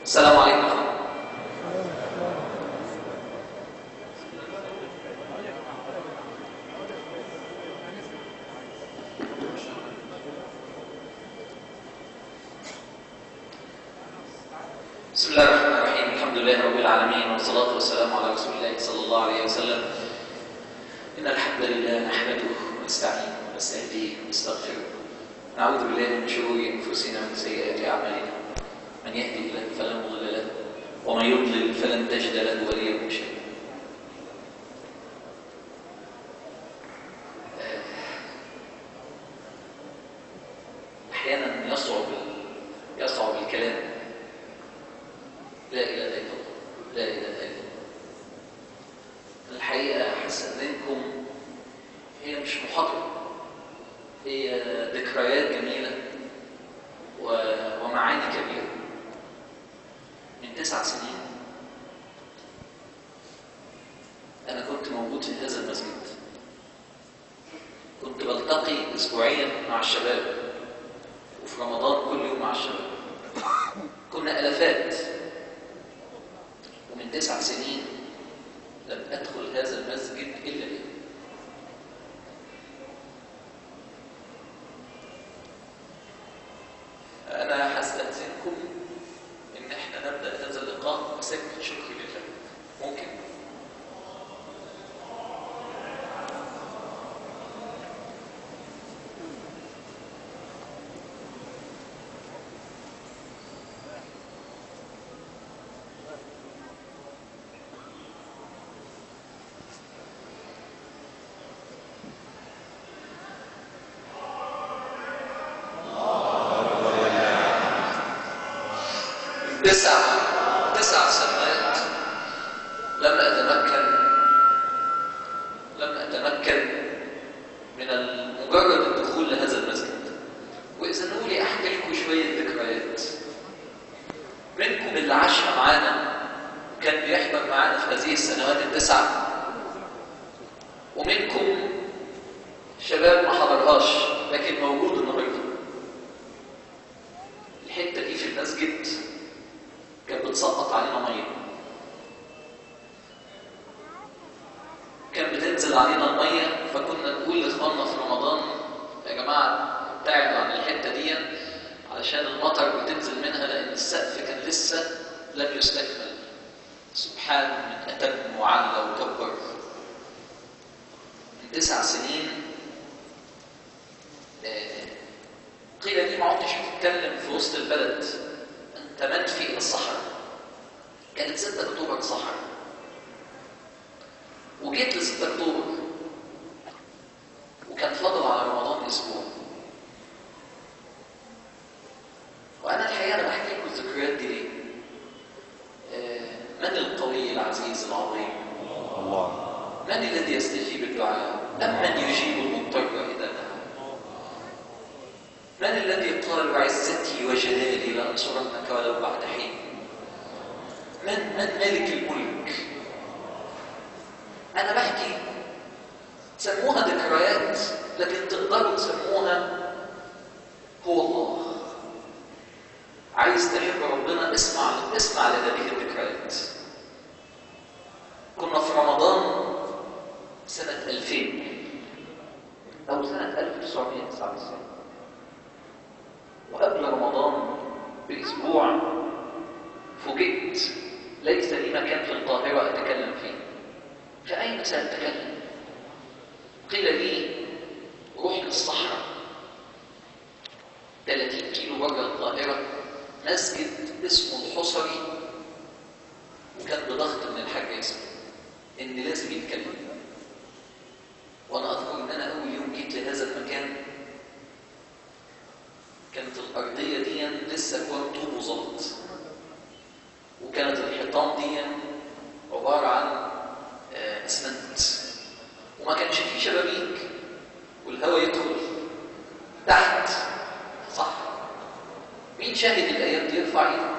السلام عليكم ورحمة الله. بسم الله الرحمن الرحيم. الحمد لله رب العالمين، والصلاة والسلام على رسول الله صلى الله عليه وسلم. إن الحمد لله نحمده ونستعينه ونستهديه ونستغفره، نعوذ بالله من شرور أنفسنا ومن سيئات أعمالنا، من يهده الله فلا مضل له ومن يضلل فلن تجد له وليا مرشدا. أحيانا يصعب الكلام. لا إله إلا الله، لا إله إلا الله. الحقيقة حسنينكم هي مش محاضرة، هي ذكريات جميلة ومعاني كبيرة. من 9 سنين أنا كنت موجود في هذا المسجد، كنت بلتقي أسبوعيا مع الشباب، وفي رمضان كل يوم مع الشباب. كنا ألفات، ومن 9 سنين لم أدخل هذا المسجد إلا اليوم. أنا هستأذنكم إن إحنا نبدأ هذا اللقاء بسجدة شكر لله. ممكن؟ تسع سنوات لم أتمكن من مجرد الدخول لهذا المسجد. وإذا نقولي أحكي لكم شوية ذكريات منكم اللي عاشها معانا وكان بيحضر معانا في هذه السنوات ال9، ومنكم شباب ما حضرهاش لكن موجود النهارده. الحتة دي في المسجد كانت بتسقط علينا ميه، كان بتنزل علينا الميه، فكنا نقول لاخواننا في رمضان يا جماعه ابتعدوا عن الحته دي علشان المطر بتنزل منها، لان السقف كان لسه لم يستكمل. سبحان من اتم وعلى وكبر. من 9 سنين قيل لي ما عدتش بتتكلم في وسط البلد، انت منفي الى الصحراء. كانت 6 اكتوبر صحراء، وجيت ل 6 اكتوبر وكان فاضل على رمضان اسبوع. وانا الحقيقه انا بحكي لكم الذكريات دي ليه؟ من القوي العزيز العظيم؟ الله. من الذي يستجيب الدعاء؟ من يجيب المضطر اذا دعا؟ من الذي قال وعزتي وجلالي لانصرنك ولو بعد حين؟ من ملك الملك؟ أنا بحكي تسموها ذكريات، لكن تقدروا تسموها هو الله. عايز تحب ربنا اسمع لهذه الذكريات. كنا في رمضان سنة 2000 أو سنة 1999، وقبل رمضان بأسبوع فوجئت ليس لي مكان في القاهرة أتكلم فيه. فأين سأتكلم؟ قيل لي روح للصحراء 30 كيلو بره القاهرة، مسجد اسمه الحصري، وكان بضغط من الحاج ياسر إن لازم يتكلم. وأنا أذكر إن أنا أول يوم جيت لهذا المكان كانت الأرضية دي لسه كان طوب وزلط، وكانت الحيطان دي عبارة عن اسمنت، وما كانش فيه شبابيك والهواء يدخل تحت. صح؟ مين شاهد الآيات دي يرفع ايده؟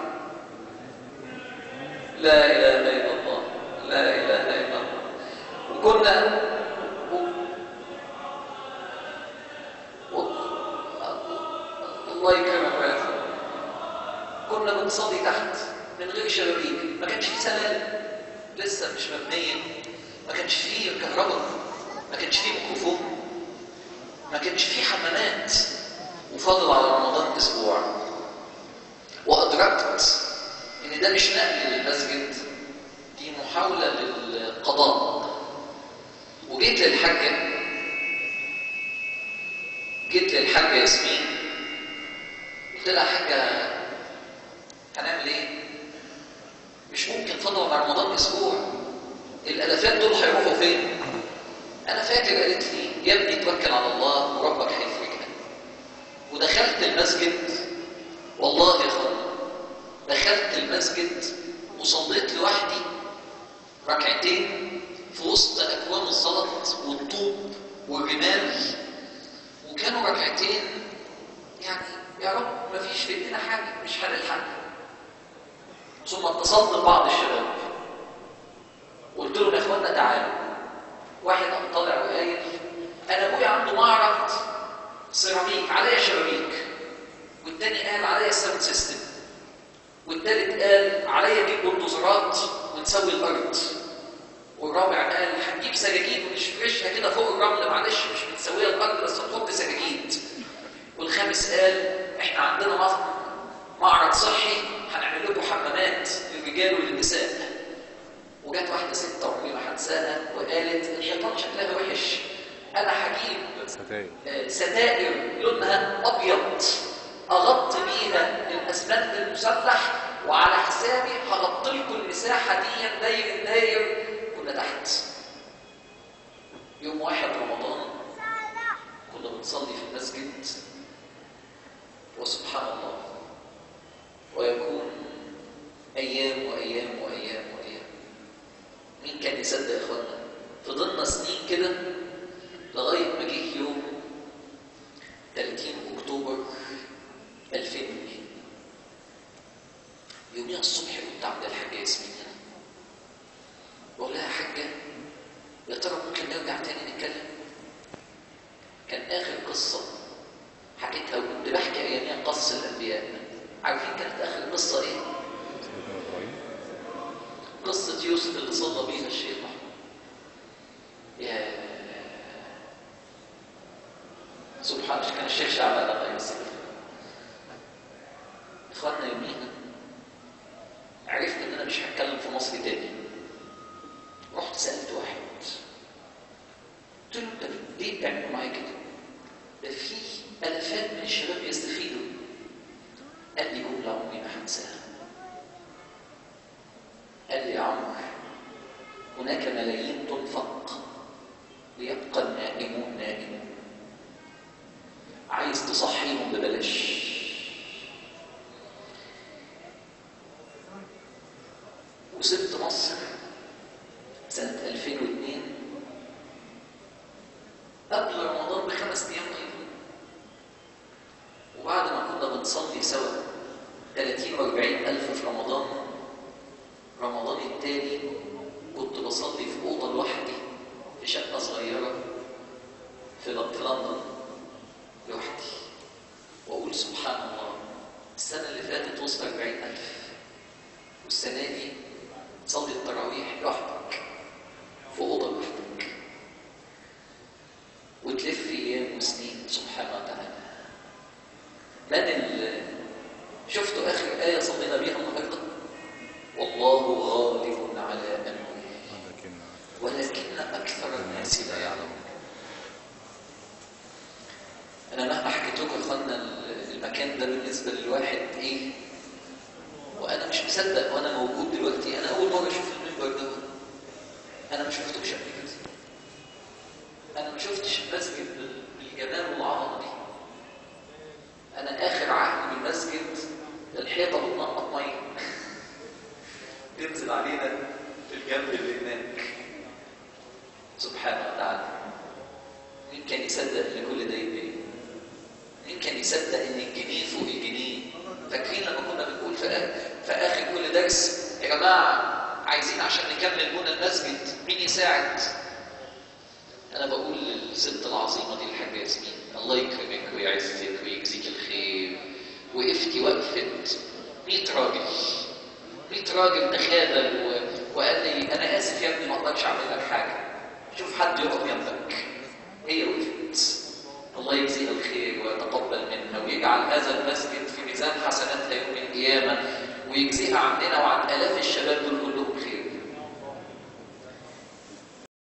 لا إله إلا الله، لا إله إلا الله. وكنا الله يكرمك ويرحمك، كنا بنصلي تحت من غير شبابيك، ما كانش فيه سلالم لسه مش مبنيه، ما كانش فيه كهرباء، ما كانش فيه ميكروفون، ما كانش فيه حمامات، وفضل على رمضان اسبوع. وادركت ان ده مش نقل للمسجد، دي محاوله للقضاء. وجيت للحاجه ياسمين، قلت لها حاجه هنعمل ايه؟ مش ممكن فضل على رمضان اسبوع، الالافات دول هيروحوا فين؟ انا فاكر قالت لي يا ابني توكل على الله وربك هيفرجها. ودخلت المسجد، والله يا اخوان دخلت المسجد وصليت لوحدي ركعتين في وسط اكوام الزلط والطوب والرمال، وكانوا ركعتين يعني يا رب ما فيش في ايدينا حاجه، مش هنلحق. ثم اتصلت ببعض الشباب وقلت لهم يا اخوانا تعالوا. واحد قام طالع وقايل انا ابويا عنده معرض سيراميك عليا شبابيك، والتاني قال عليا ساوند سيستم، والتالت قال عليا اجيب بلدوزرات ونسوي الارض، والرابع قال هنجيب سجاجيد ونفرشها كده فوق الرمل، معلش مش بتسويها الارض بس نحط سجاجيد، والخامس قال احنا عندنا معرض صحي هنعمل لكم حمامات للرجال وللنساء. وجت واحده ست عمري ما هنساها وقالت الحيطان شكلها وحش، انا هجيب ستائر لونها ابيض اغطي بيها الاسمنت المسلح، وعلى حسابي هغطي لكم المساحه دي داير. كنا تحت يوم 1 رمضان كنا بنصلي في المسجد، وسبحان الله ويكون ايام وايام وايام وايام. مين كان يصدق يا اخوانا؟ فضلنا سنين كده لغايه ما جه يوم 30 اكتوبر 2002. يوميها الصبح كنت عند الحاجه ياسمين بقول لها يا حاجه يا ترى ممكن نرجع تاني نتكلم؟ كان اخر قصه حكيتها وكنت بحكي اياميها قصص الانبياء. عارفين كانت اخر قصه ايه؟ قصه يوسف اللي صلى بيها الشيخ محمود. يا سبحان الله، كان الشيخ شعبان الله يمسيه. اخواننا يوميها عرفت ان انا مش هتكلم في مصر تاني. رحت سالت واحد قلت له انت ليه بتعملوا معايا كده؟ ده في الافات من الشباب يستفيدوا. قال لي جمله عمري ما هنساها. قال لي يا عمرو هناك ملايين تنفق ليبقى النائمون نائمون، عايز تصحيهم ببلاش. وسبت مصر سنة 2002 قبل رمضان ب5 أيام غيره. وبعد ما كنا بنصلي سوا 30 و40 ألف في رمضان التاني كنت بصلي في أوضة لوحدي في شقة صغيرة في لندن لوحدي، وأقول سبحان الله السنة اللي فاتت وسط 40,000، والسنة دي تصلي التراويح لوحدك في أوضة لوحدك وتلف أيام وسنين. سبحانه وتعالى. من شفتوا آخر آية صلينا بيها النهارده؟ والله غالب على أمره ولكن أكثر الناس لا يعلمون. أنا مهما حكيت لكم يا اخوانا المكان ده بالنسبة للواحد إيه؟ وأنا مش مصدق وأنا موجود دلوقتي. أنا أول مرة أشوف المنبر ده، أنا ما شفتوش قبل كده. أنا ما شفتش المسجد بالجمال والعظمة دي. أنا آخر عهد بالمسجد الحيطة بتنقط مية تنزل علينا في الجنب اللي هناك. سبحانه وتعالى. مين كان يصدق ان كل ده يبقى؟ مين كان يصدق ان الجنيه فوق الجنيه؟ فاكرين لما كنا بنقول في اخر كل درس يا جماعه عايزين عشان نكمل بنى المسجد مين يساعد؟ انا بقول للست العظيمه دي الحاجه ياسمين الله يكرمك ويعزك ويجزيك الخير، وقفتي وقفه 100 راجل 100 راجل تخاذل وقال لي انا اسف يا ابني ما اقدرش اعمل لك حاجه، شوف حد يقف جنبك. هي وقفت، الله يجزيها الخير ويتقبل منها ويجعل هذا المسجد في ميزان حسناتها يوم القيامه، ويجزيها عننا وعن الاف الشباب دول كلهم